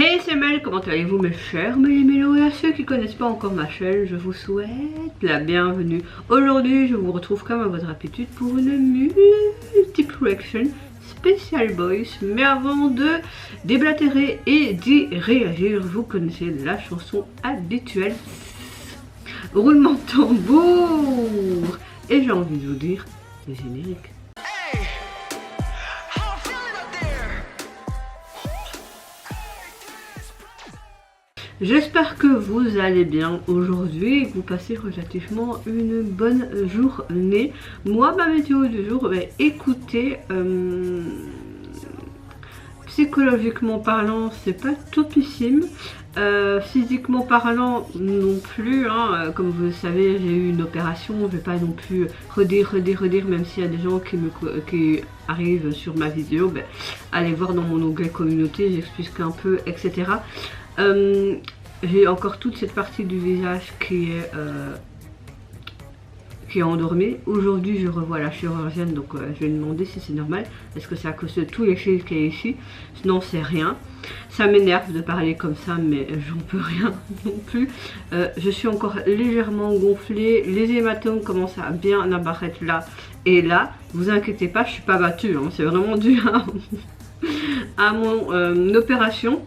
Hey, c'est Mel, comment allez-vous mes chers mélos et à ceux qui ne connaissent pas encore ma chaîne, je vous souhaite la bienvenue. Aujourd'hui, je vous retrouve comme à votre habitude pour une multiple reaction Special Boys. Mais avant de déblatérer et d'y réagir, vous connaissez la chanson habituelle. Roulement de tambour. Et j'ai envie de vous dire, le générique. J'espère que vous allez bien aujourd'hui et que vous passez relativement une bonne journée. Moi, ma météo du jour, écoutez, psychologiquement parlant, c'est pas topissime. Physiquement parlant non plus, hein. Comme vous le savez, j'ai eu une opération, je vais pas non plus redire, même s'il y a des gens qui arrivent sur ma vidéo, allez voir dans mon onglet communauté, j'explique un peu, etc. J'ai encore toute cette partie du visage qui est endormie. Aujourd'hui je revois la chirurgienne, donc je vais lui demander si c'est normal. Est-ce que c'est à cause de tous les fils qu'il y a ici? Sinon c'est rien. Ça m'énerve de parler comme ça, mais j'en peux rien non plus. Je suis encore légèrement gonflée. Les hématomes commencent à bien apparaître là et là. Vous inquiétez pas, je suis pas battue, hein. C'est vraiment dû à mon opération.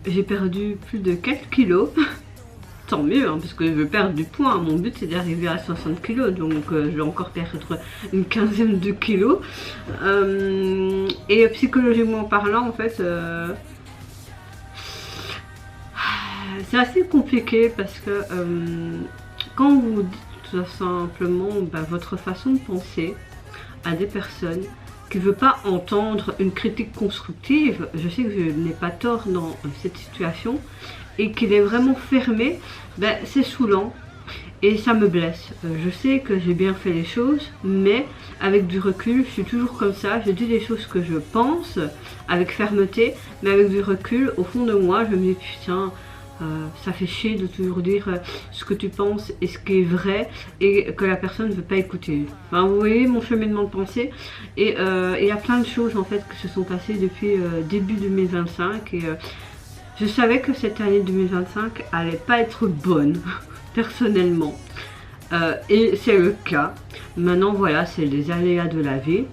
J'ai perdu plus de 4 kilos. Tant mieux, hein, parce que je veux perdre du poids. Mon but c'est d'arriver à 60 kilos, donc je vais encore perdre une quinzaine de kilos. Et psychologiquement parlant, en fait, c'est assez compliqué parce que quand vous dites tout simplement votre façon de penser à des personnes qui ne veut pas entendre une critique constructive, je sais que je n'ai pas tort dans cette situation, et qu'il est vraiment fermé, c'est saoulant et ça me blesse. Je sais que j'ai bien fait les choses, mais avec du recul, je suis toujours comme ça, je dis les choses que je pense avec fermeté, mais avec du recul, au fond de moi, je me dis putain, ça fait chier de toujours dire ce que tu penses et ce qui est vrai et que la personne ne veut pas écouter. Enfin, vous voyez mon cheminement de pensée, et il y a plein de choses en fait qui se sont passées depuis début 2025, et je savais que cette année 2025 allait pas être bonne personnellement, et c'est le cas. Maintenant voilà, c'est les aléas de la vie,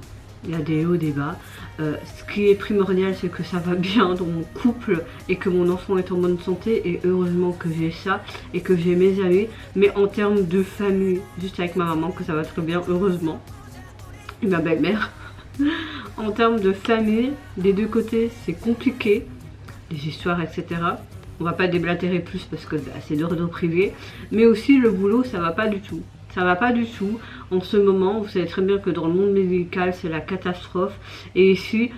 il y a des hauts, des bas. Ce qui est primordial, c'est que ça va bien dans mon couple et que mon enfant est en bonne santé, et heureusement que j'ai ça et que j'ai mes amis. Mais en termes de famille, juste avec ma maman, que ça va très bien, heureusement, et ma belle-mère. En termes de famille, des deux côtés, c'est compliqué, les histoires, etc. On va pas déblatérer plus parce que c'est d'ordre privé, mais aussi le boulot, ça va pas du tout. Ça va pas du tout en ce moment. Vous savez très bien que dans le monde médical c'est la catastrophe, et ici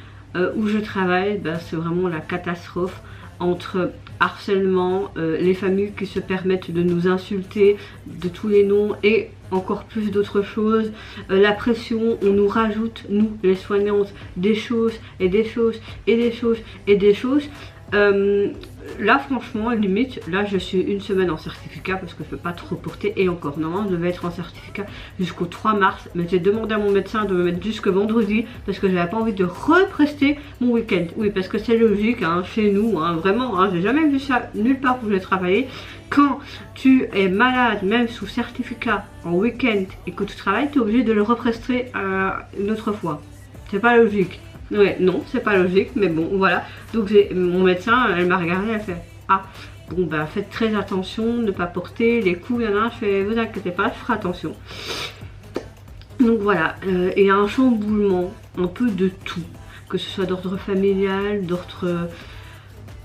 où je travaille, c'est vraiment la catastrophe, entre harcèlement, les familles qui se permettent de nous insulter de tous les noms et encore plus d'autres choses, la pression, on nous rajoute, nous les soignantes, des choses et des choses et des choses et des choses. Là franchement limite, là je suis une semaine en certificat parce que je peux pas trop porter, et encore normalement je devais être en certificat jusqu'au 3 mars, mais j'ai demandé à mon médecin de me mettre jusque vendredi parce que j'avais pas envie de represter mon week-end. Oui, parce que c'est logique, hein, chez nous, hein, vraiment, hein, j'ai jamais vu ça nulle part où j'ai travaillé. Quand tu es malade, même sous certificat en week-end, et que tu travailles, tu es obligé de le represter une autre fois. C'est pas logique. Ouais, non, c'est pas logique, mais bon, voilà. Donc mon médecin, elle m'a regardé, elle fait ah, bon faites très attention, ne pas porter les coups, il y en a un, je fais vous inquiétez pas, je ferai attention. Donc voilà, il y a un chamboulement, un peu de tout, que ce soit d'ordre familial, d'ordre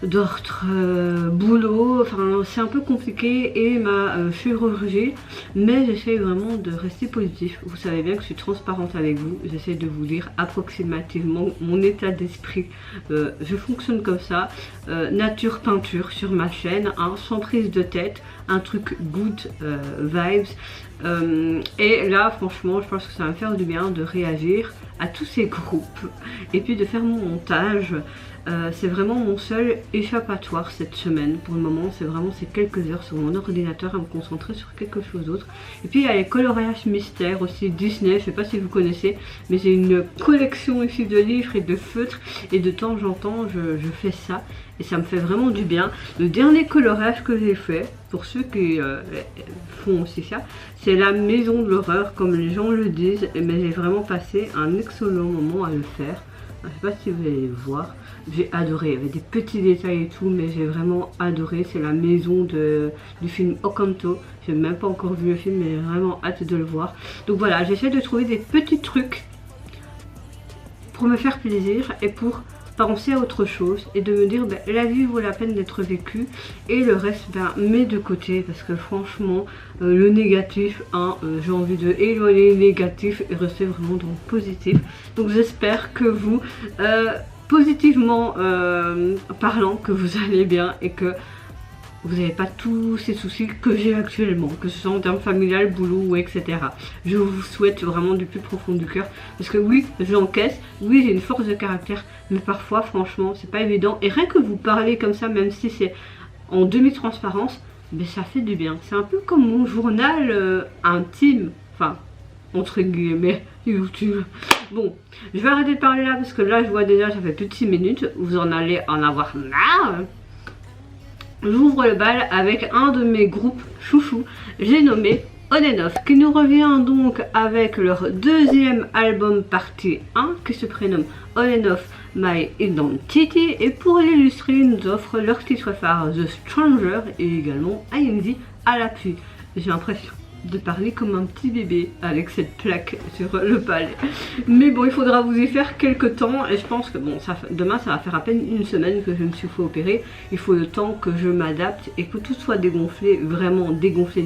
boulot, enfin c'est un peu compliqué, et ma chirurgie, mais j'essaie vraiment de rester positif. Vous savez bien que je suis transparente avec vous, j'essaie de vous dire approximativement mon état d'esprit, je fonctionne comme ça, nature peinture sur ma chaîne, hein, sans prise de tête, un truc good vibes, et là franchement je pense que ça va me faire du bien de réagir à tous ces groupes et puis de faire mon montage. C'est vraiment mon seul échappatoire cette semaine. Pour le moment, c'est vraiment ces quelques heures sur mon ordinateur à me concentrer sur quelque chose d'autre. Et puis il y a les coloriages mystères aussi Disney, je sais pas si vous connaissez, mais j'ai une collection ici de livres et de feutres et de temps en temps je fais ça et ça me fait vraiment du bien. Le dernier coloriage que j'ai fait, pour ceux qui font aussi ça, c'est la maison de l'horreur comme les gens le disent, mais j'ai vraiment passé un excellent moment à le faire. Je sais pas si vous allez voir, j'ai adoré, il y avait des petits détails et tout, mais j'ai vraiment adoré. C'est la maison du film Encanto, j'ai même pas encore vu le film, mais j'ai vraiment hâte de le voir. Donc voilà, j'essaie de trouver des petits trucs pour me faire plaisir et pour penser à autre chose et de me dire ben, la vie vaut la peine d'être vécue et le reste ben, mets de côté parce que franchement le négatif hein, j'ai envie de éloigner le négatif et rester vraiment dans le positif. Donc j'espère que vous positivement parlant que vous allez bien et que vous n'avez pas tous ces soucis que j'ai actuellement, que ce soit en termes familial, boulot ou etc. Je vous souhaite vraiment du plus profond du cœur parce que oui, j'encaisse, oui j'ai une force de caractère, mais parfois franchement c'est pas évident et rien que vous parler comme ça, même si c'est en demi-transparence, mais ça fait du bien. C'est un peu comme mon journal intime, enfin entre guillemets YouTube. Bon, je vais arrêter de parler là parce que là je vois déjà ça fait plus de 6 minutes, vous en allez en avoir marre. J'ouvre le bal avec un de mes groupes chouchous, j'ai nommé On and Off, qui nous revient donc avec leur deuxième album partie 1 qui se prénomme On and Off My Identity et pour l'illustrer ils nous offrent leur titre phare The Stranger et également IMD à l'appui. J'ai l'impression de parler comme un petit bébé avec cette plaque sur le palais, mais bon il faudra vous y faire quelques temps et je pense que bon demain ça va faire à peine une semaine que je me suis fait opérer. Il faut le temps que je m'adapte et que tout soit dégonflé, vraiment dégonflé,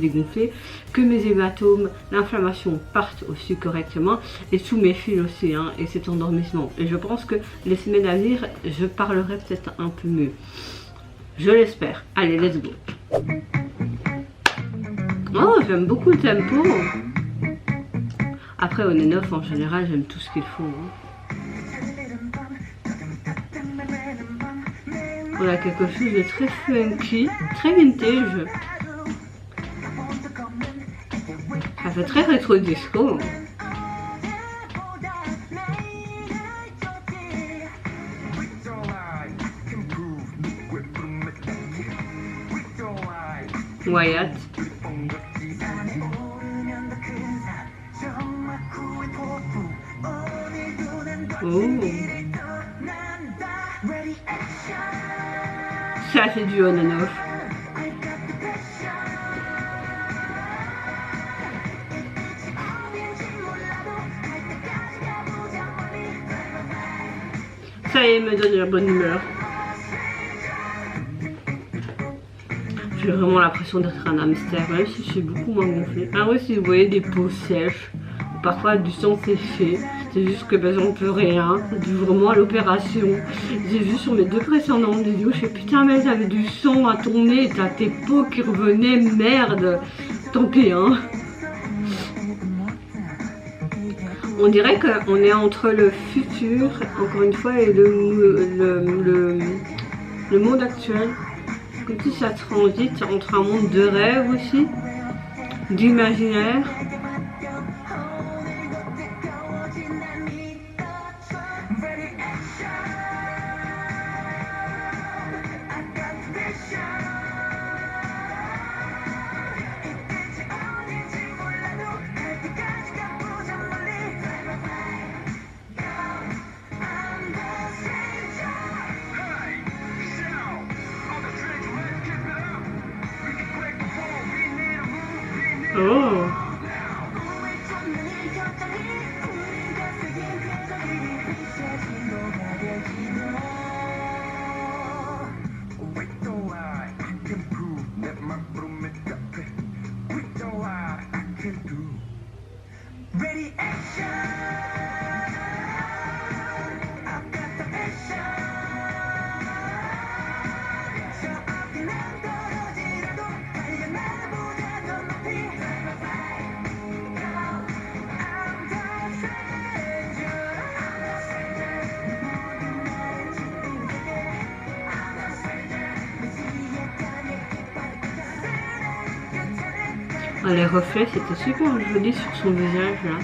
que mes hématomes, l'inflammation partent aussi correctement et sous mes fils aussi hein, et cet endormissement. Et je pense que les semaines à venir je parlerai peut-être un peu mieux, je l'espère. Allez let's go. Oh, j'aime beaucoup le tempo. Après, On and Off, en général, j'aime tout ce qu'ils font. Hein. Voilà, quelque chose de très funky, très vintage. Ça fait très rétro disco. Wyatt. Oh. Ça c'est du On and Off. Ça y est, me donne la bonne humeur. J'ai vraiment l'impression d'être un hamster, même si je suis beaucoup moins gonflée. Ah oui, si vous voyez des peaux sèches, ou parfois du sang séché, c'est juste que ben, j'en peux rien, c'est dû vraiment à l'opération. J'ai vu sur mes deux précédentes vidéos, je fais putain mais t'avais du sang à ton nez, t'as tes peaux qui revenaient, merde. Tant pis hein. On dirait qu'on est entre le futur, encore une fois, et le monde actuel. Comme si ça transite entre un monde de rêve aussi, d'imaginaire. Oh. Ah, les reflets, c'était super joli sur son visage là.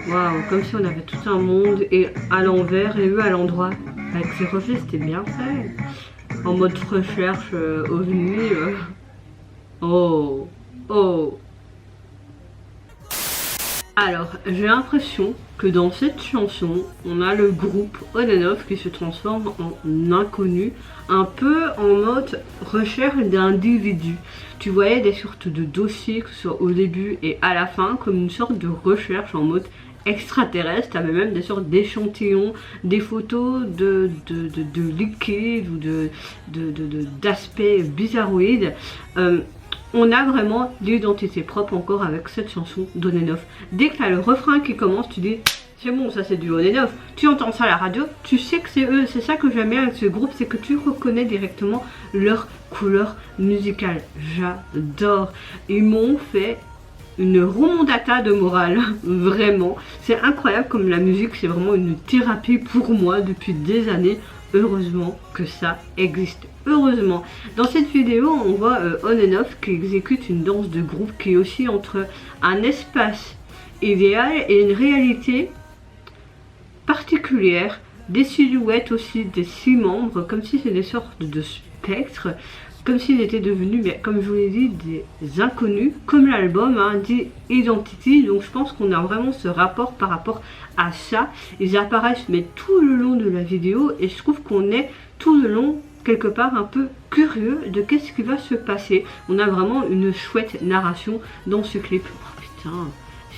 Waouh, comme si on avait tout un monde et à l'envers et eux à l'endroit. Avec ces reflets, c'était bien fait. En mode recherche ovni. Oh, oh. Alors, j'ai l'impression que dans cette chanson, on a le groupe On and Off qui se transforme en inconnu, un peu en mode recherche d'individus. Tu voyais des sortes de dossiers, que ce soit au début et à la fin, comme une sorte de recherche en mode extraterrestre. Tu avais même des sortes d'échantillons, des photos de liquides ou d'aspects bizarroïdes. On a vraiment l'identité propre encore avec cette chanson d'On and Off. Dès que tu as le refrain qui commence, tu dis c'est bon, ça c'est du On and Off. Tu entends ça à la radio, tu sais que c'est eux. C'est ça que j'aime bien avec ce groupe, c'est que tu reconnais directement leur couleur musicale. J'adore. Ils m'ont fait une remontada de morale, vraiment. C'est incroyable comme la musique, c'est vraiment une thérapie pour moi depuis des années. Heureusement que ça existe. Heureusement. Dans cette vidéo, on voit On and Off qui exécute une danse de groupe qui est aussi entre un espace idéal et une réalité particulière. Des silhouettes aussi des 6 membres, comme si c'était des sortes de spectres, comme s'ils étaient devenus, mais comme je vous l'ai dit, des inconnus, comme l'album dit Identity. Donc je pense qu'on a vraiment ce rapport par rapport à ça. Ils apparaissent mais tout le long de la vidéo et je trouve qu'on est tout le long quelque part un peu curieux de qu'est-ce qui va se passer. On a vraiment une chouette narration dans ce clip. Oh putain,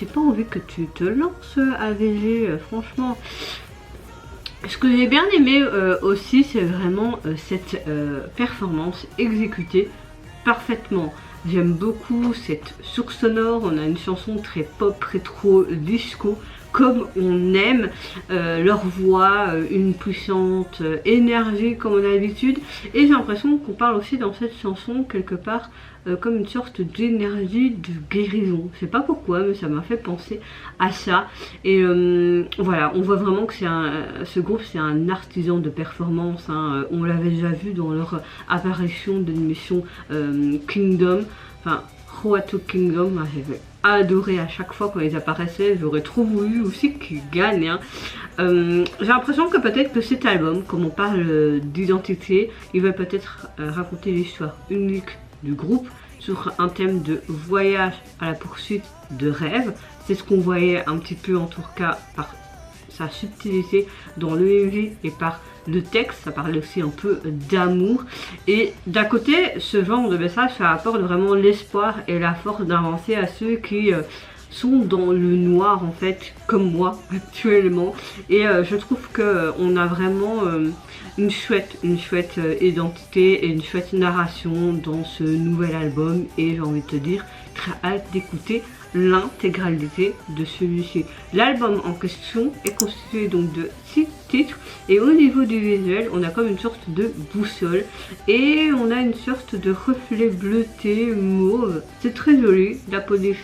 j'ai pas envie que tu te lances AVG, franchement. Ce que j'ai bien aimé aussi, c'est vraiment cette performance exécutée parfaitement. J'aime beaucoup cette source sonore, on a une chanson très pop, rétro, disco, comme on aime. Leur voix, une puissante énergie comme on a l'habitude. Et j'ai l'impression qu'on parle aussi dans cette chanson quelque part comme une sorte d'énergie de guérison. Je sais pas pourquoi, mais ça m'a fait penser à ça. Et voilà, on voit vraiment que ce groupe c'est un artisan de performance. On l'avait déjà vu dans leur apparition de l'émission Kingdom. Enfin, Road to Kingdom, j'avais adoré à chaque fois quand ils apparaissaient. J'aurais trop voulu aussi qu'ils gagnent. J'ai l'impression que peut-être que cet album, comme on parle d'identité, il va peut-être raconter l'histoire unique du groupe sur un thème de voyage à la poursuite de rêves. C'est ce qu'on voyait un petit peu en tout cas par sa subtilité dans le MV et par le texte. Ça parle aussi un peu d'amour et d'un côté ce genre de message ça apporte vraiment l'espoir et la force d'avancer à ceux qui sont dans le noir en fait comme moi actuellement. Et je trouve que on a vraiment une chouette identité et une chouette narration dans ce nouvel album. Et j'ai envie de te dire très hâte d'écouter l'intégralité de celui-ci. L'album en question est constitué donc de 6 titres et au niveau du visuel on a comme une sorte de boussole et on a une sorte de reflet bleuté mauve. C'est très joli, la police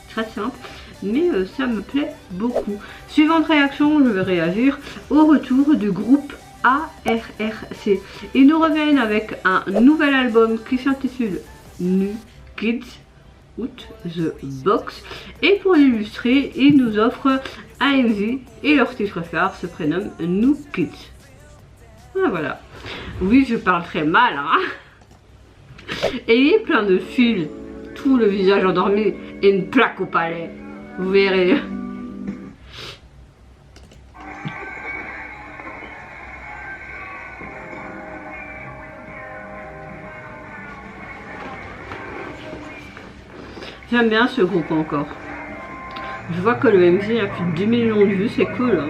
très simple mais ça me plaît beaucoup. Suivante réaction, je vais réagir au retour du groupe ARRC. Ils nous reviennent avec un nouvel album qui s'intitule New Kids Out the Box et pour l'illustrer ils nous offrent AMV et leur titre phare se prénomme New Kids. Ah, voilà. Oui, je parle très mal et il est plein de fils, tout le visage endormi et une plaque au palais, vous verrez. J'aime bien ce groupe encore. Je vois que le MV a plus de 10 millions de vues, c'est cool.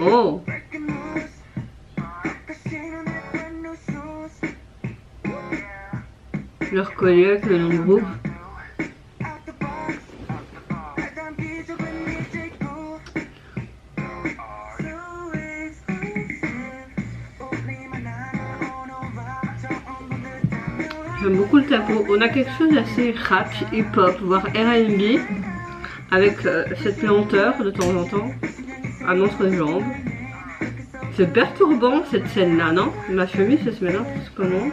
Oh! Je le reconnais avec le nom de groupe. J'aime beaucoup le tempo. On a quelque chose d'assez rap, hip-hop, voire R&B, avec cette lenteur de temps en temps à notre jambe. C'est perturbant cette scène-là, non? Ma chemise, ça se met n'importe comment.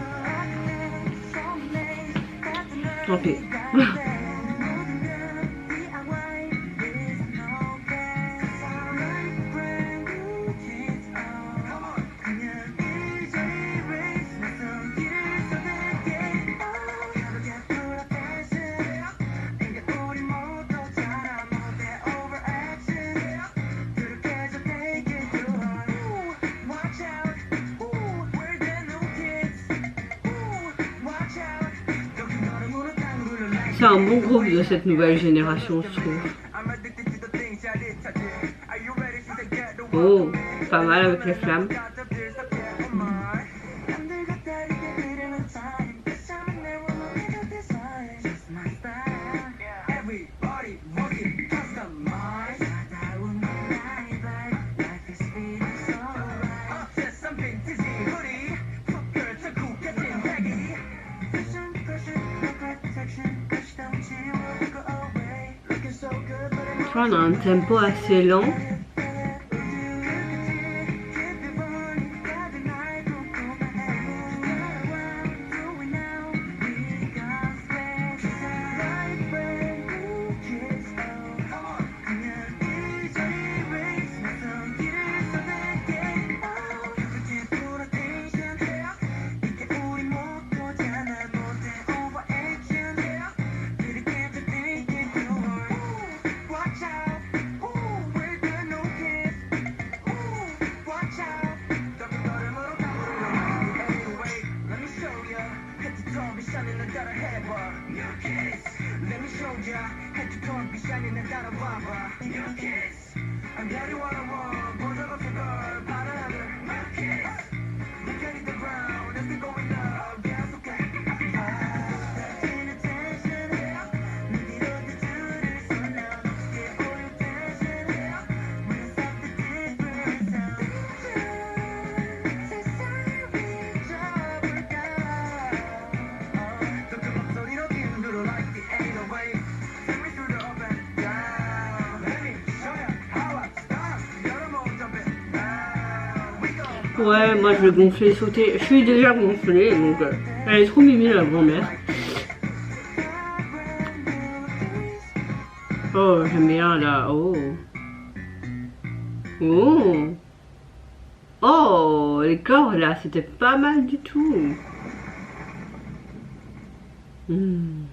Tant pis. C'est un bon groupe de cette nouvelle génération, je trouve. Oh, pas mal avec les flammes. On a un tempo assez lent. Ouais, moi je vais gonfler, sauter. Je suis déjà gonflée, donc elle est trop mimi la grand-mère. Oh, j'aime bien là. Oh. Oh. Oh, les corps là, c'était pas mal du tout. Mmh.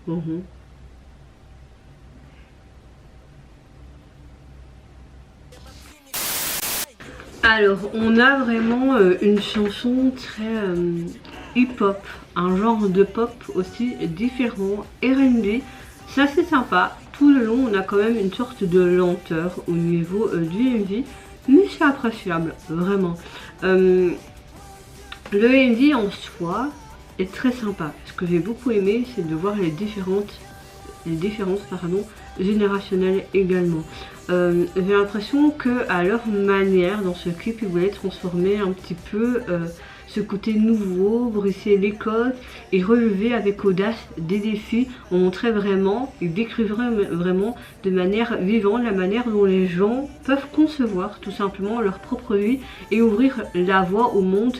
Mmh. Alors, on a vraiment une chanson très hip-hop, un genre de pop aussi différent, R&B, c'est assez sympa. Tout le long, on a quand même une sorte de lenteur au niveau du MV, mais c'est appréciable, vraiment. Le MV en soi est très sympa. Ce que j'ai beaucoup aimé, c'est de voir les différences générationnelles également. J'ai l'impression que à leur manière, dans ce clip, ils voulaient transformer un petit peu ce côté nouveau, briser les codes et relever avec audace des défis. On montrait vraiment, ils décrivaient vraiment de manière vivante la manière dont les gens peuvent concevoir tout simplement leur propre vie et ouvrir la voie au monde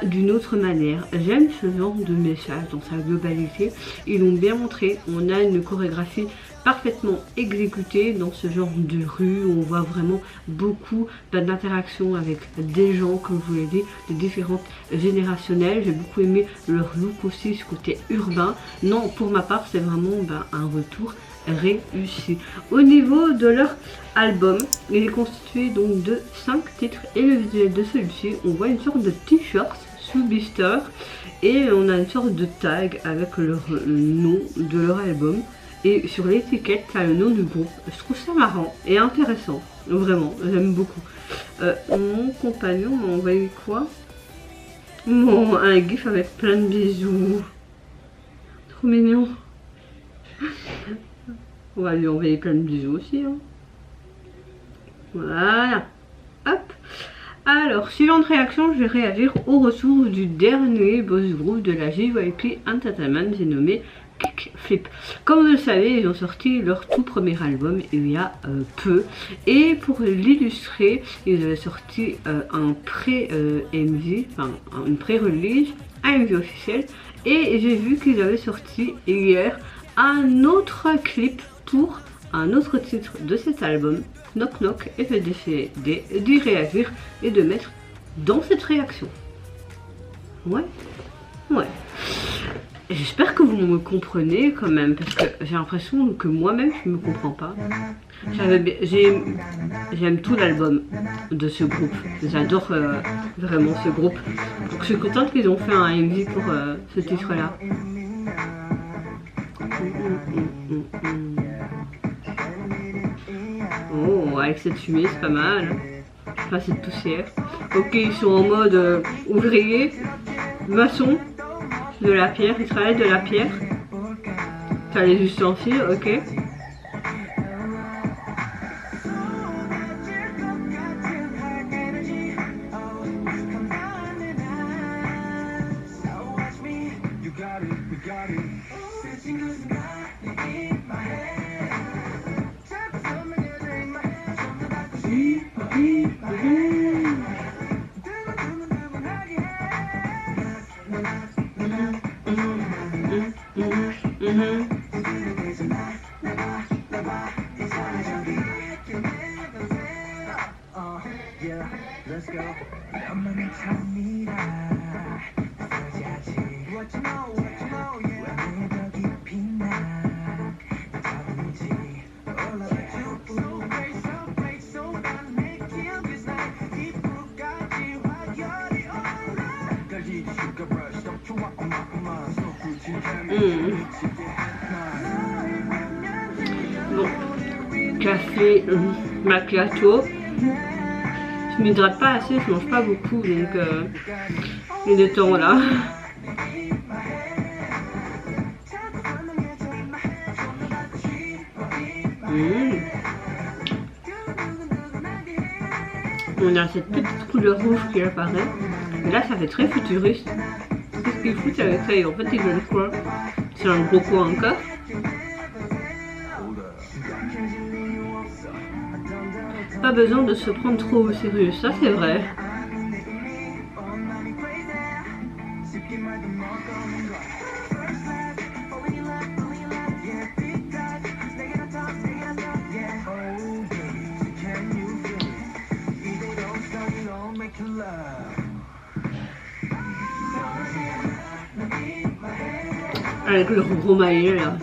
d'une autre manière. J'aime ce genre de message dans sa globalité. Ils l'ont bien montré. On a une chorégraphie parfaitement exécutée dans ce genre de rue où on voit vraiment beaucoup d'interactions avec des gens, comme je vous l'ai dit, de différentes générationnelles. J'ai beaucoup aimé leur look aussi, ce côté urbain. Non, pour ma part, c'est vraiment un retour réussi. Au niveau de leur album, il est constitué donc de 5 titres et le visuel de celui-ci, on voit une sorte de t-shirt sous blister et on a une sorte de tag avec le nom de leur album et sur l'étiquette il y a le nom du groupe. Je trouve ça marrant et intéressant, vraiment, j'aime beaucoup. Mon compagnon m'a envoyé quoi? Un gif avec plein de bisous, trop mignon. On va lui envoyer plein de bisous aussi. Hein. Voilà. Hop. Alors, suivante réaction, je vais réagir au retour du dernier boss group de la JYP Entertainment, j'ai nommé Kickflip. Comme vous le savez, ils ont sorti leur tout premier album il y a peu. Et pour l'illustrer, ils avaient sorti un pré-MV, enfin une pré-release, un MV officiel. Et j'ai vu qu'ils avaient sorti hier un autre clip pour un autre titre de cet album, Knock Knock, et j'ai décidé d'y réagir et de mettre dans cette réaction. Ouais. J'espère que vous me comprenez quand même, parce que j'ai l'impression que moi-même je me comprends pas. J'aime tout l'album de ce groupe, j'adore vraiment ce groupe. Donc je suis contente qu'ils ont fait un MV pour ce titre-là. Oh, avec cette fumée, c'est pas mal. Enfin, cette poussière. Ok, ils sont en mode ouvrier, maçon, de la pierre, ils travaillent de la pierre. T'as les ustensiles, ok. Bon, café macchiato. Je m'hydrate pas assez, je mange pas beaucoup, donc il est temps là. On a cette petite couleur rouge qui apparaît. Et là, ça fait très futuriste. Qu'est-ce qu'ils foutent avec ça? Et en fait, ils veulent quoi? C'est un gros quoi encore? Pas besoin de se prendre trop au sérieux, ça c'est vrai. Avec le gros maillet là.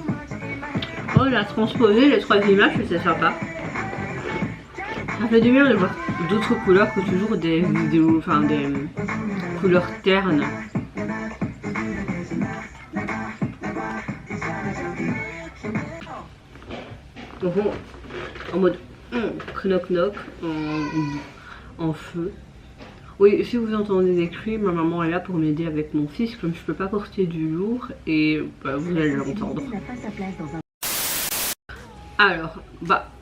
Oh, il a transposé les trois images, c'est sympa. Ça fait du bien de voir d'autres couleurs que toujours des vidéos, enfin des couleurs ternes. Donc en mode knock knock, en feu. Oui, si vous entendez des cris, ma maman est là pour m'aider avec mon fils, comme je peux pas porter du lourd, et bah, vous allez l'entendre. Alors,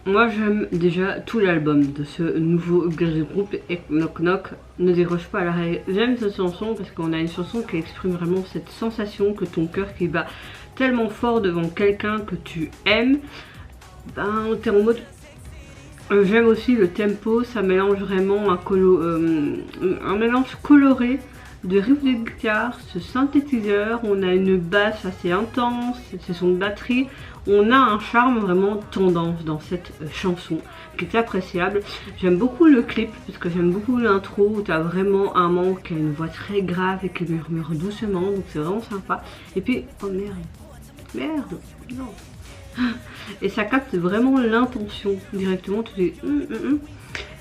moi j'aime déjà tout l'album de ce nouveau girl group, et Knock Knock ne déroge pas à la règle. J'aime cette chanson parce qu'on a une chanson qui exprime vraiment cette sensation que ton cœur qui bat tellement fort devant quelqu'un que tu aimes, ben t'es en mode... J'aime aussi le tempo, ça mélange vraiment un mélange coloré de riff de guitare, ce synthétiseur, on a une basse assez intense, c'est son batterie, on a un charme vraiment tendance dans cette chanson qui est appréciable. J'aime beaucoup le clip parce que j'aime beaucoup l'intro où tu as vraiment un membre qui a une voix très grave et qui murmure doucement, donc c'est vraiment sympa. Et puis, oh merde, non. Et ça capte vraiment l'intention directement, tu dis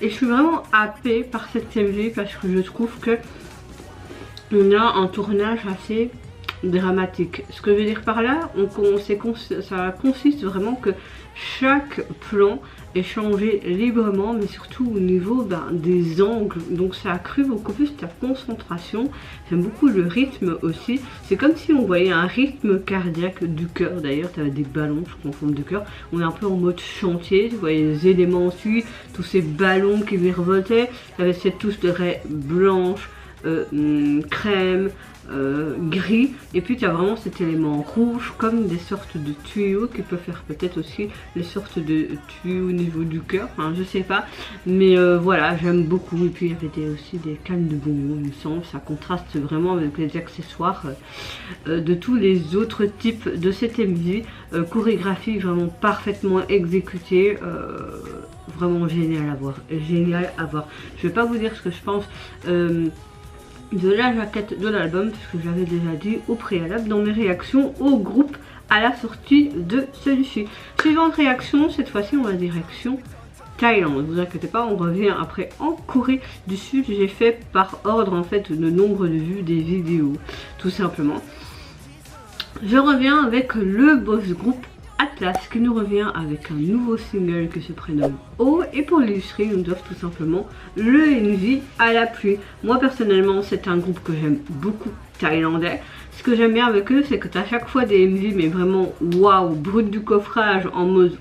Et je suis vraiment happée par cette MV parce que je trouve que on a un tournage assez dramatique. Ce que je veux dire par là, ça consiste vraiment que chaque plan est changé librement, mais surtout au niveau des angles. Donc ça accrue beaucoup plus ta concentration. J'aime beaucoup le rythme aussi. C'est comme si on voyait un rythme cardiaque du cœur. D'ailleurs, tu as des ballons en forme de cœur. On est un peu en mode chantier. Tu voyais les éléments aussi, tous ces ballons qui virevoltaient. Tu avais cette touche de raie blanche, crème, gris, et puis tu as vraiment cet élément rouge comme des sortes de tuyaux qui peuvent faire peut-être aussi les sortes de tuyaux au niveau du cœur, enfin je sais pas, mais voilà, j'aime beaucoup. Et puis il y avait aussi des cannes de bonbons, il me semble, ça contraste vraiment avec les accessoires de tous les autres types de cette MV. Chorégraphie vraiment parfaitement exécutée, vraiment génial à voir, génial à voir. Je vais pas vous dire ce que je pense de la jaquette de l'album, parce que j'avais déjà dit au préalable dans mes réactions au groupe à la sortie de celui-ci. Suivante réaction, cette fois-ci on va direction Thaïlande, vous inquiétez pas, on revient après en Corée du Sud. J'ai fait par ordre en fait le nombre de vues des vidéos, tout simplement. Je reviens avec le boss groupe Atlas qui nous revient avec un nouveau single qui se prénomme Oh, et pour l'illustrer ils nous offrent tout simplement le MV à la pluie. Moi personnellement c'est un groupe que j'aime beaucoup, thaïlandais. Ce que j'aime bien avec eux c'est que tu as à chaque fois des MV mais vraiment waouh, brut du coffrage en mode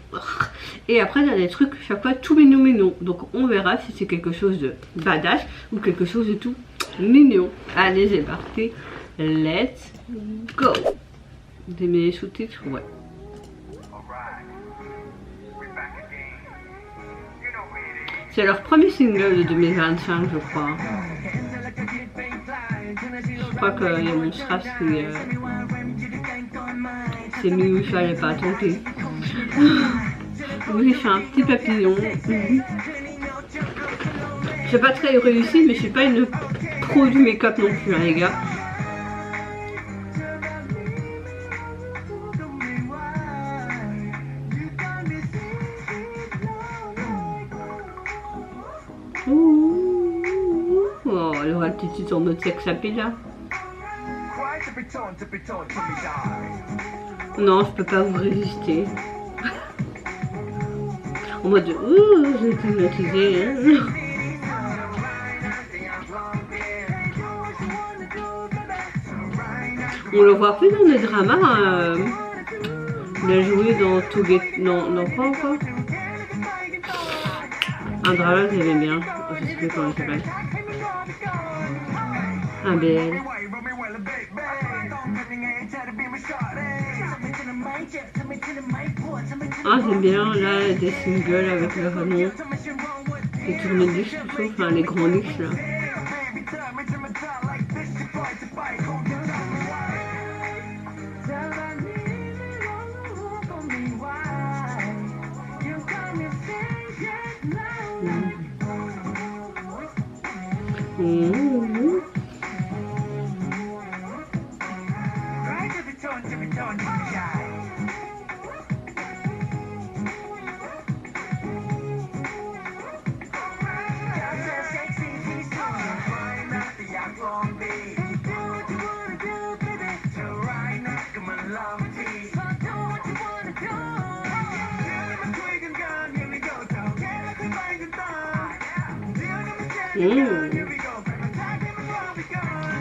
et après tu as des trucs chaque fois tout mignon. Donc on verra si c'est quelque chose de badass ou quelque chose de tout mignon. Allez c'est parti, let's go. Des mes sous-titres, ouais. C'est leur premier single de 2025 je crois. Je crois qu'il y a mon strass qui c'est mieux, il fallait pas, tant pis. Oui, je fais un petit papillon. J'ai pas très réussi, mais je suis pas une pro du make-up non plus, hein, les gars. Oh, leur attitude en mode sex appeal là. Non, je peux pas vous résister. En mode ouh, j'ai été hypnotisée. Hein. On le voit plus dans les dramas. Il a joué dans Toget. Non, pas encore. Un drama que j'aimais bien. Je sais plus comment il s'appelle. Un BL. Ah j'aime bien là des singles avec leur nom. Les tourne-disques tout ça, enfin les grands disques là.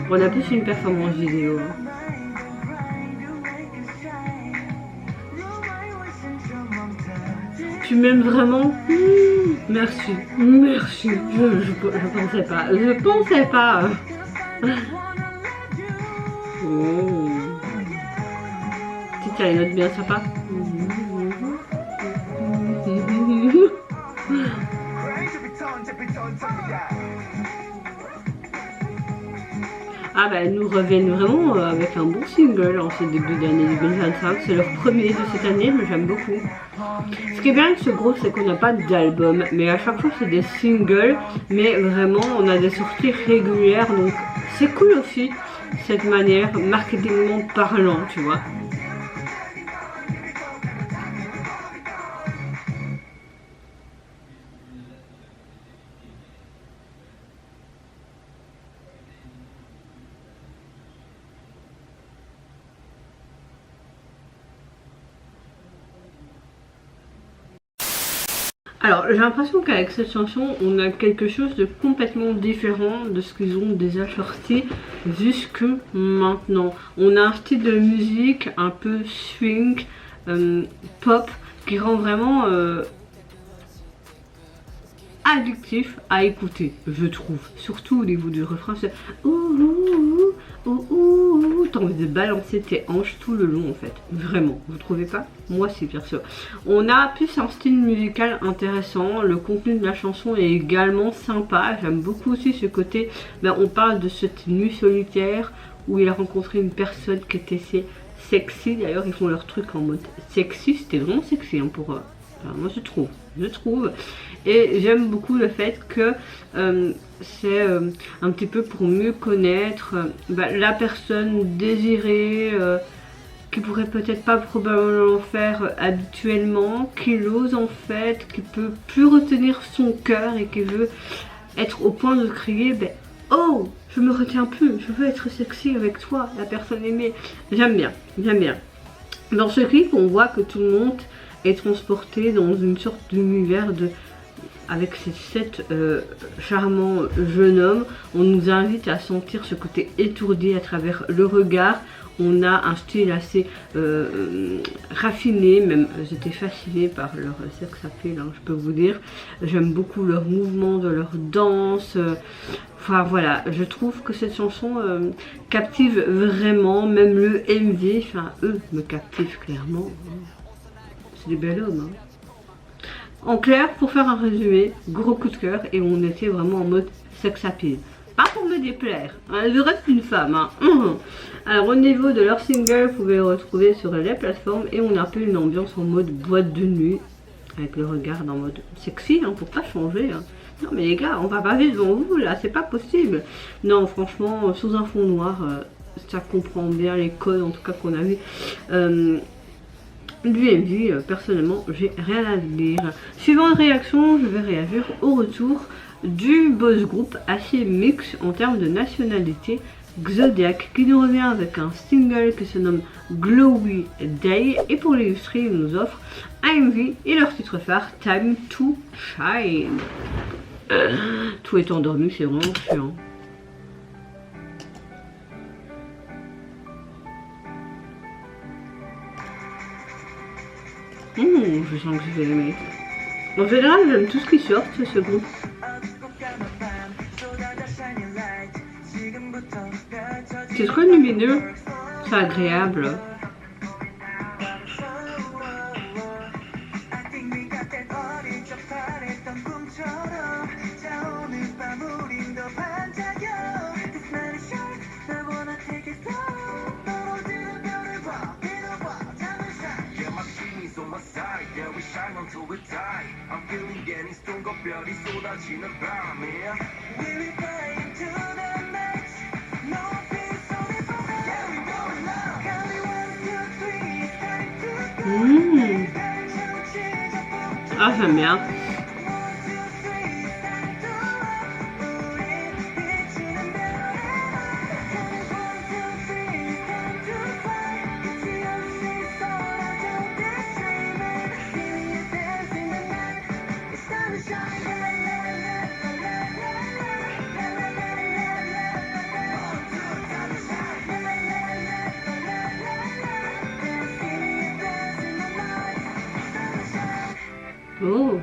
On a plus une performance vidéo. Tu m'aimes vraiment? Merci, merci. Je pensais pas. Je pensais pas. Oh. Tu as une note bien sympa. Ah bah elles nous reviennent vraiment avec un bon single en ce début d'année 2025. C'est leur premier de cette année, mais j'aime beaucoup. Ce qui est bien avec ce groupe, c'est qu'on n'a pas d'album, mais à chaque fois c'est des singles, mais vraiment on a des sorties régulières, donc c'est cool aussi cette manière, marketingment parlant, tu vois. Alors j'ai l'impression qu'avec cette chanson on a quelque chose de complètement différent de ce qu'ils ont déjà sorti jusque maintenant. On a un style de musique un peu swing, pop qui rend vraiment addictif à écouter, je trouve. Surtout au niveau du refrain, c'est ouh, ouh, t'as envie de balancer tes hanches tout le long en fait, vraiment, vous trouvez pas? Moi c'est bien sûr. On a plus un style musical intéressant, le contenu de la chanson est également sympa, j'aime beaucoup aussi ce côté, on parle de cette nuit solitaire où il a rencontré une personne qui était sexy, d'ailleurs ils font leur truc en mode sexy, c'était vraiment sexy hein, pour eux. Enfin, moi je trouve. Et j'aime beaucoup le fait que c'est un petit peu pour mieux connaître la personne désirée qui pourrait peut-être pas probablement le faire habituellement, qui l'ose en fait, qui peut plus retenir son cœur et qui veut être au point de crier oh, je me retiens plus, je veux être sexy avec toi, la personne aimée. J'aime bien. Dans ce clip, on voit que tout le monde est transporté dans une sorte d'univers avec ces 7 charmants jeunes hommes. On nous invite à sentir ce côté étourdi à travers le regard. On a un style assez raffiné, même j'étais fascinée par leur sex appeal, hein, je peux vous dire. J'aime beaucoup leurs mouvements, de leur danse. Enfin voilà, je trouve que cette chanson captive vraiment, même le MV, enfin eux me captivent clairement. C'est des bels hommes. Hein. En clair, pour faire un résumé, gros coup de cœur et on était vraiment en mode sex appeal. Pas pour me déplaire, hein, je reste une femme. Hein. Alors au niveau de leur single, vous pouvez le retrouver sur les plateformes et on a un peu une ambiance en mode boîte de nuit avec le regard en mode sexy hein, pour pas changer. Hein. Non mais les gars, on va pas vivre devant vous là, c'est pas possible. Non franchement, sous un fond noir, ça comprend bien les codes en tout cas qu'on a vu. Du MV, personnellement, j'ai rien à dire. Suivant une réaction, je vais réagir au retour du boss group assez mix en termes de nationalité, Zodiac, qui nous revient avec un single qui se nomme Glowy Day. Et pour l'illustrer, il nous offre un MV et leur titre phare, Time to Shine. Tout est endormi, c'est vraiment chiant. Je sens que je vais aimer. En général, j'aime tout ce qui sort de ce groupe. C'est très lumineux, c'est agréable. Ah, j'aime bien. Oh.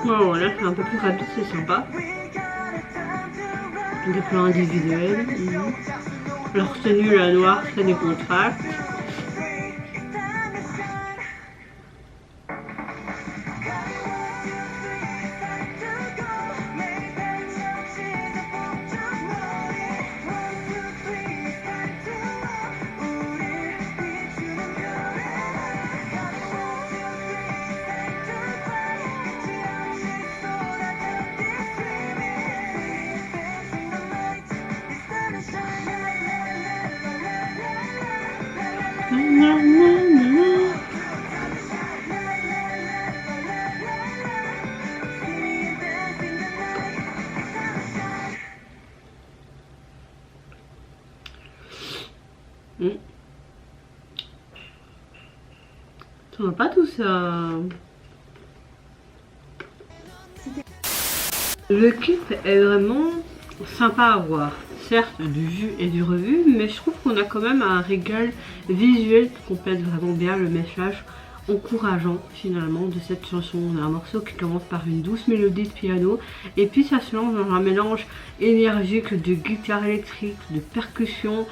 Oh, là c'est un peu plus rapide, c'est sympa. Des plans individuels. Leur tenue, la noire, c'est des contrastes. On n'a pas tout ça. Le clip est vraiment sympa à voir. Certes, du vu et du revu, mais je trouve qu'on a quand même un régal visuel qui complète vraiment bien le message encourageant finalement de cette chanson. On a un morceau qui commence par une douce mélodie de piano et puis ça se lance dans un mélange énergique de guitare électrique, de percussions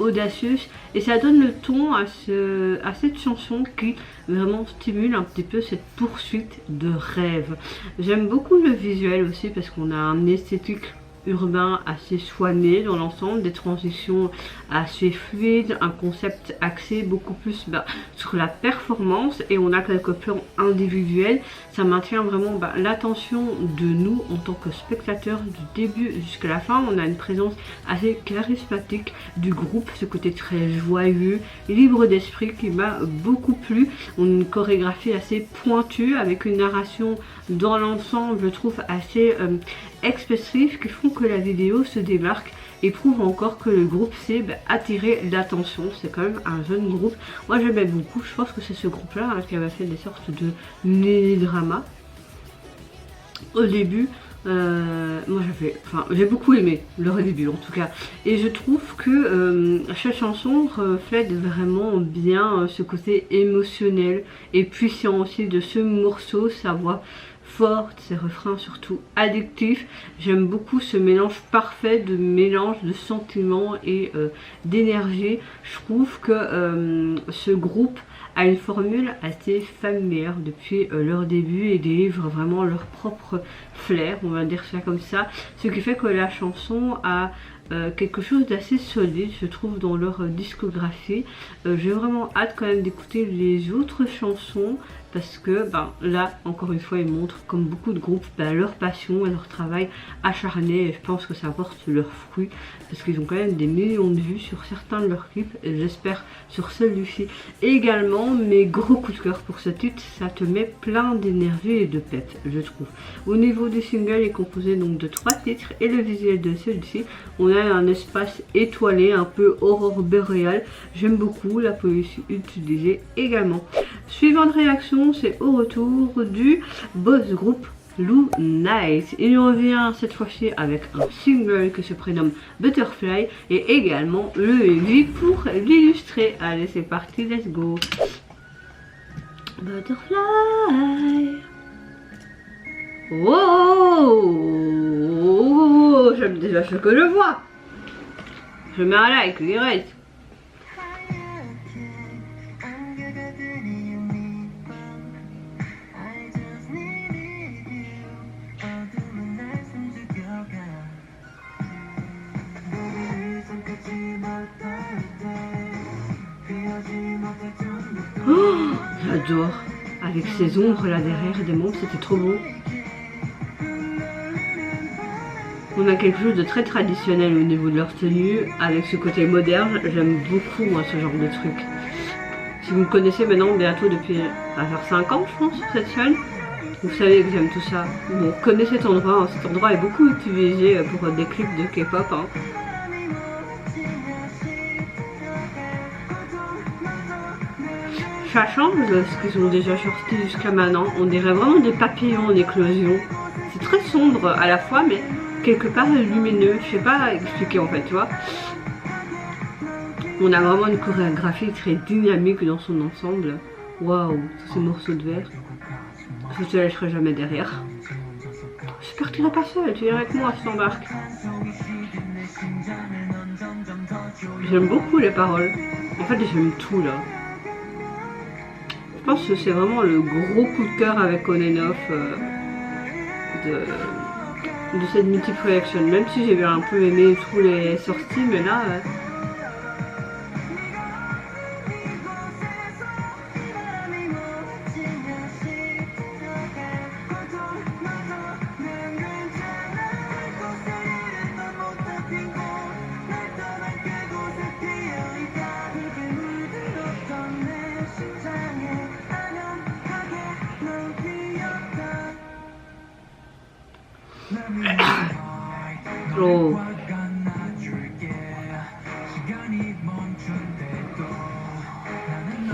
audacieuses et ça donne le ton à cette chanson qui vraiment stimule un petit peu cette poursuite de rêve. J'aime beaucoup le visuel aussi parce qu'on a un esthétique urbain assez soigné dans l'ensemble, des transitions assez fluides, un concept axé beaucoup plus sur la performance et on a quelques plans individuels. Ça maintient vraiment l'attention de nous en tant que spectateurs du début jusqu'à la fin. On a une présence assez charismatique du groupe, ce côté très joyeux, libre d'esprit qui m'a beaucoup plu. On a une chorégraphie assez pointue avec une narration dans l'ensemble, je trouve, assez expressif qui font que la vidéo se démarque et prouve encore que le groupe sait attirer l'attention. C'est quand même un jeune groupe. Moi j'aimais beaucoup, je pense que c'est ce groupe là qui avait fait des sortes de mélodrama au début. Moi j'ai beaucoup aimé leur début en tout cas et je trouve que cette chanson reflète vraiment bien ce côté émotionnel et puissant aussi de ce morceau, sa voix forte, ses refrains surtout addictifs. J'aime beaucoup ce mélange parfait de sentiments et d'énergie. Je trouve que ce groupe a une formule assez familière depuis leur début et délivre vraiment leur propre flair, on va dire ça comme ça, ce qui fait que la chanson a quelque chose d'assez solide je trouve dans leur discographie. J'ai vraiment hâte quand même d'écouter les autres chansons parce que là encore une fois ils montrent comme beaucoup de groupes leur passion et leur travail acharné et je pense que ça porte leurs fruits parce qu'ils ont quand même des millions de vues sur certains de leurs clips et j'espère sur celui-ci également. Mes gros coups de cœur pour ce titre, ça te met plein d'énergie et de pep je trouve. Au niveau du single, il est composé donc de 3 titres et le visuel de celui-ci, on a un espace étoilé un peu aurore boréale. J'aime beaucoup la police utilisée également. Suivante réaction, c'est au retour du boss group Lou Nice. Il revient cette fois-ci avec un single qui se prénomme Butterfly et également le MV pour l'illustrer. Allez c'est parti, let's go. Butterfly. Oh, j'aime déjà ce que je vois. Je mets un like direct. Oh, j'adore. Avec ces ombres là derrière des membres, c'était trop beau. On a quelque chose de très traditionnel au niveau de leur tenue, avec ce côté moderne. J'aime beaucoup moi ce genre de truc. Si vous me connaissez maintenant bientôt depuis, ça va faire 5 ans je pense sur cette chaîne, vous savez que j'aime tout ça. Bon, connaissez cet endroit, hein. Cet endroit est beaucoup utilisé pour des clips de K-pop. Hein. Ça change ce qu'ils ont déjà sorti jusqu'à maintenant. On dirait vraiment des papillons en éclosion. C'est très sombre à la fois, mais quelque part lumineux. Je sais pas expliquer en fait, tu vois. On a vraiment une chorégraphie très dynamique dans son ensemble. Waouh, tous ces morceaux de verre. Je te lâcherai jamais derrière. Je partirai pas seule, tu viens avec moi, je t'embarque. J'aime beaucoup les paroles. En fait, j'aime tout là. Je pense que c'est vraiment le gros coup de cœur avec On and Off de cette multiple reaction. Même si j'ai un peu aimé tous les sorties, mais là... Oh.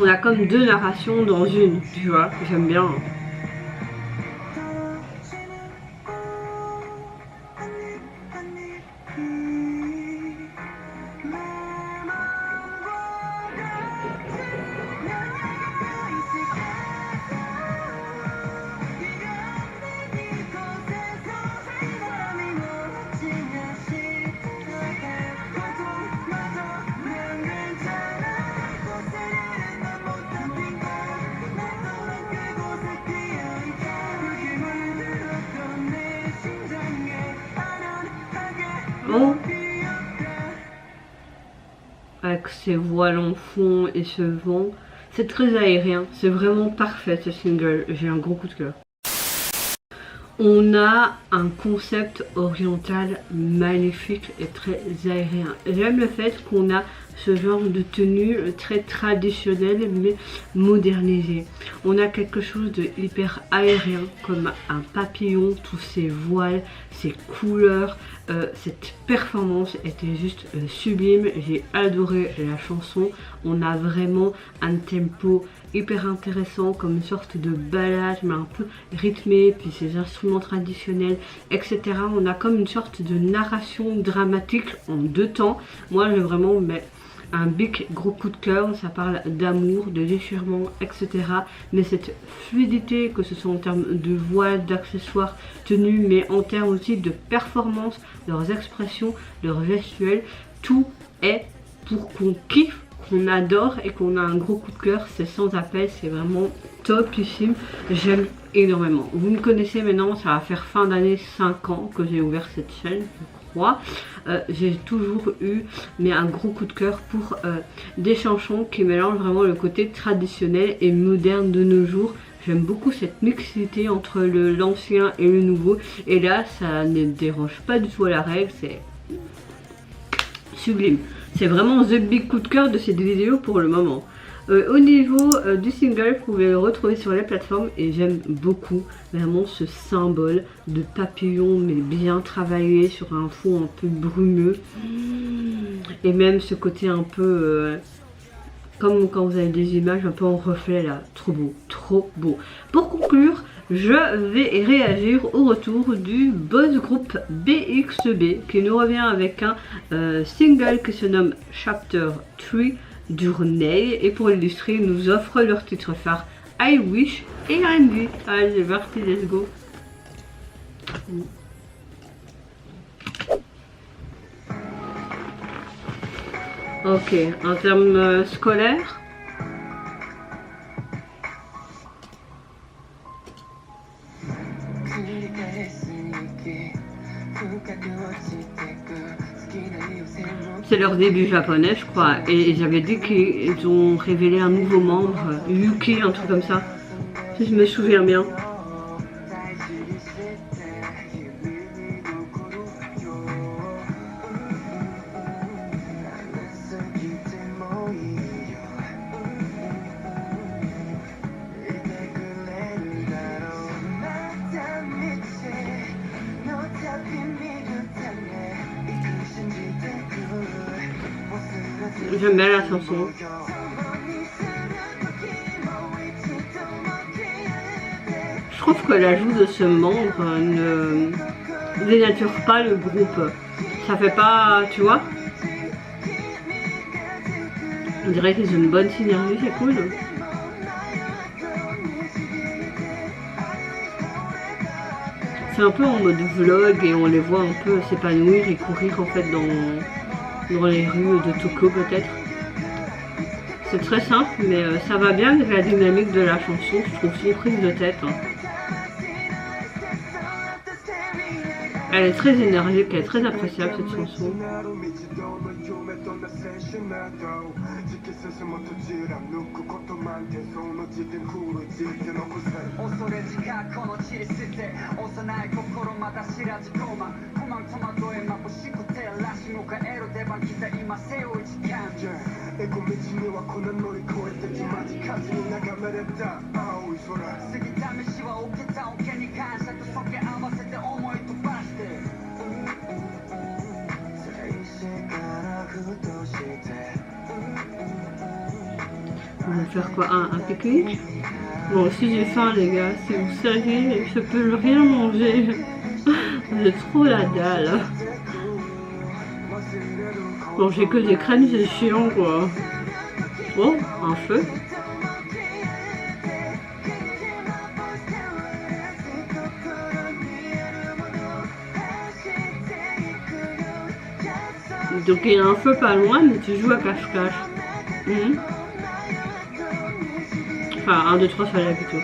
On a comme deux narrations dans une, tu vois, j'aime bien. Oh, avec ses voiles en fond et ce vent, c'est très aérien, c'est vraiment parfait ce single, j'ai un gros coup de cœur. On a un concept oriental magnifique et très aérien. J'aime le fait qu'on a ce genre de tenue très traditionnelle mais modernisée. On a quelque chose de hyper aérien comme un papillon, tous ces voiles, ces couleurs, cette performance était juste sublime. J'ai adoré la chanson. On a vraiment un tempo hyper intéressant comme une sorte de ballade mais un peu rythmé, puis ces instruments traditionnels, etc. On a comme une sorte de narration dramatique en deux temps. Moi j'ai vraiment un big gros coup de cœur, ça parle d'amour, de déchirement, etc. Mais cette fluidité, que ce soit en termes de voile, d'accessoires, tenues, mais en termes aussi de performance, leurs expressions, leurs gestuels, tout est pour qu'on kiffe, qu'on adore et qu'on a un gros coup de cœur. C'est sans appel, c'est vraiment topissime, j'aime énormément. Vous me connaissez maintenant, ça va faire fin d'année 5 ans que j'ai ouvert cette chaîne, je crois. J'ai toujours eu un gros coup de cœur pour des chansons qui mélangent vraiment le côté traditionnel et moderne de nos jours. J'aime beaucoup cette mixité entre l'ancien et le nouveau, et là ça ne dérange pas du tout à la règle, c'est sublime. C'est vraiment the big coup de cœur de cette vidéo pour le moment. Au niveau du single, vous pouvez le retrouver sur les plateformes et j'aime beaucoup vraiment ce symbole de papillon mais bien travaillé sur un fond un peu brumeux. Et même ce côté un peu comme quand vous avez des images un peu en reflet là, trop beau, trop beau. Pour conclure, je vais réagir au retour du boss group BXB qui nous revient avec un single qui se nomme Chapter 3 Journey, et pour l'illustrer il nous offre leur titre phare I Wish et Andy. Allez, c'est parti, let's go. Ok, en termes scolaires, c'est leur début japonais je crois, et j'avais dit qu'ils ont révélé un nouveau membre, Yuki, un truc comme ça, si je me souviens bien. J'aime bien la chanson. Je trouve que l'ajout de ce membre ne dénature pas le groupe. Ça fait pas, tu vois. On dirait qu'ils ont une bonne synergie, c'est cool. C'est un peu en mode vlog et on les voit un peu s'épanouir et courir en fait dans les rues de Tokyo peut-être. C'est très simple mais ça va bien avec la dynamique de la chanson, je trouve, sans prise de tête. Elle est très énergique, elle est très appréciable cette chanson. faire quoi? Un pique-nique? Bon, si j'ai faim les gars, si vous saviez, je peux rien manger. J'ai trop la dalle. Bon, j'ai que des crèmes, c'est chiant quoi. Oh, un feu. Donc il y a un feu pas loin, mais tu joues à cache-cache. Enfin, 1, 2, 3 fallait plutôt.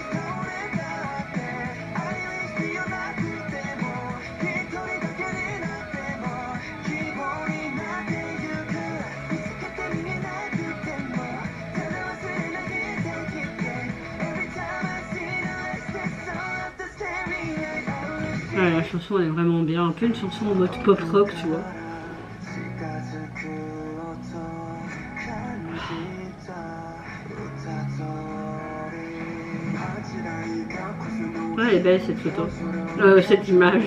Ouais, la chanson elle est vraiment bien, un peu une chanson en mode pop rock, tu vois. Ouais, elle est belle cette photo, cette image.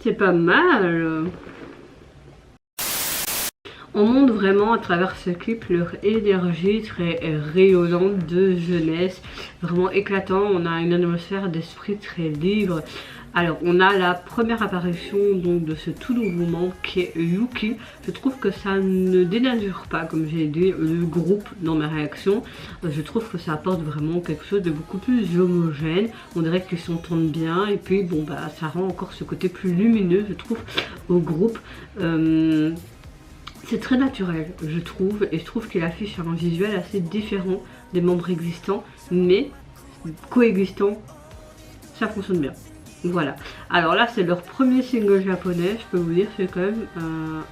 C'est pas mal. On montre vraiment à travers ce clip leur énergie très rayonnante de jeunesse, vraiment éclatant. On a une atmosphère d'esprit très libre. Alors on a la première apparition donc de ce tout nouveau membre qui est Yuki. Je trouve que ça ne dénature pas, comme j'ai dit, le groupe dans ma réaction. Je trouve que ça apporte vraiment quelque chose de beaucoup plus homogène. On dirait qu'ils s'entendent bien et puis bon bah ça rend encore ce côté plus lumineux je trouve au groupe. C'est très naturel je trouve, et je trouve qu'il affiche un visuel assez différent des membres existants, mais coexistants, ça fonctionne bien. Voilà, alors là c'est leur premier single japonais, je peux vous dire c'est quand même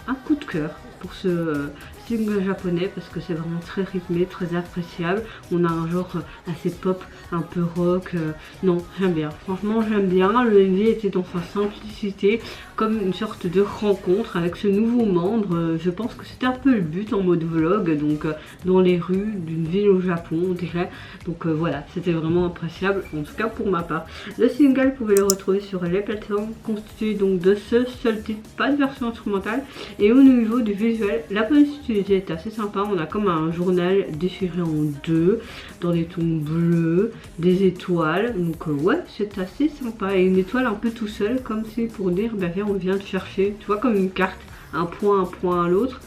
un coup de cœur pour ce single japonais parce que c'est vraiment très rythmé, très appréciable. On a un genre assez pop, un peu rock, non j'aime bien, franchement j'aime bien. Le MV était dans sa simplicité, comme une sorte de rencontre avec ce nouveau membre. Je pense que c'était un peu le but en mode vlog, donc dans les rues d'une ville au Japon on dirait. Donc voilà, c'était vraiment appréciable en tout cas pour ma part. Le single, vous pouvez le retrouver sur les plateformes, constitué donc de ce seul titre, pas de version instrumentale. Et au niveau du visuel, la police utilisée est assez sympa. On a comme un journal déchiré en deux, dans des tons bleus, des étoiles, donc ouais c'est assez sympa. Et une étoile un peu tout seul, comme si pour dire bah viens on vient te chercher, tu vois, comme une carte, un point à l'autre.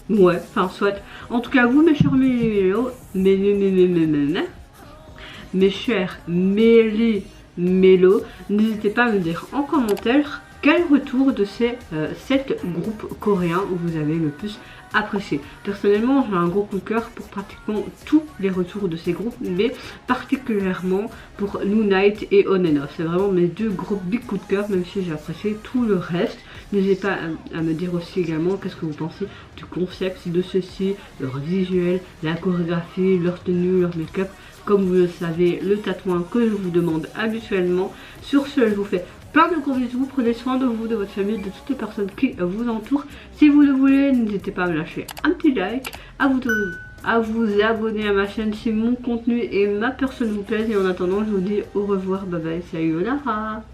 Ouais, enfin soit. En tout cas vous mes chers mes chers mélos, n'hésitez pas à me dire en commentaire quel retour de ces 7 groupes coréens vous avez le plus apprécié. Personnellement j'ai un gros coup de cœur pour pratiquement tous les retours de ces groupes, mais particulièrement pour New Night et On and Off. C'est vraiment mes deux groupes big coup de cœur, même si j'ai apprécié tout le reste. N'hésitez pas à me dire aussi également qu'est-ce que vous pensez du concept de ceux-ci, leur visuel, la chorégraphie, leur tenue, leur make-up. Comme vous le savez, le tatouage que je vous demande habituellement. Sur ce, je vous fais plein de gros bisous. Prenez soin de vous, de votre famille, de toutes les personnes qui vous entourent. Si vous le voulez, n'hésitez pas à me lâcher un petit like, à vous abonner à ma chaîne si mon contenu et ma personne vous plaisent. Et en attendant, je vous dis au revoir, bye bye, sayonara.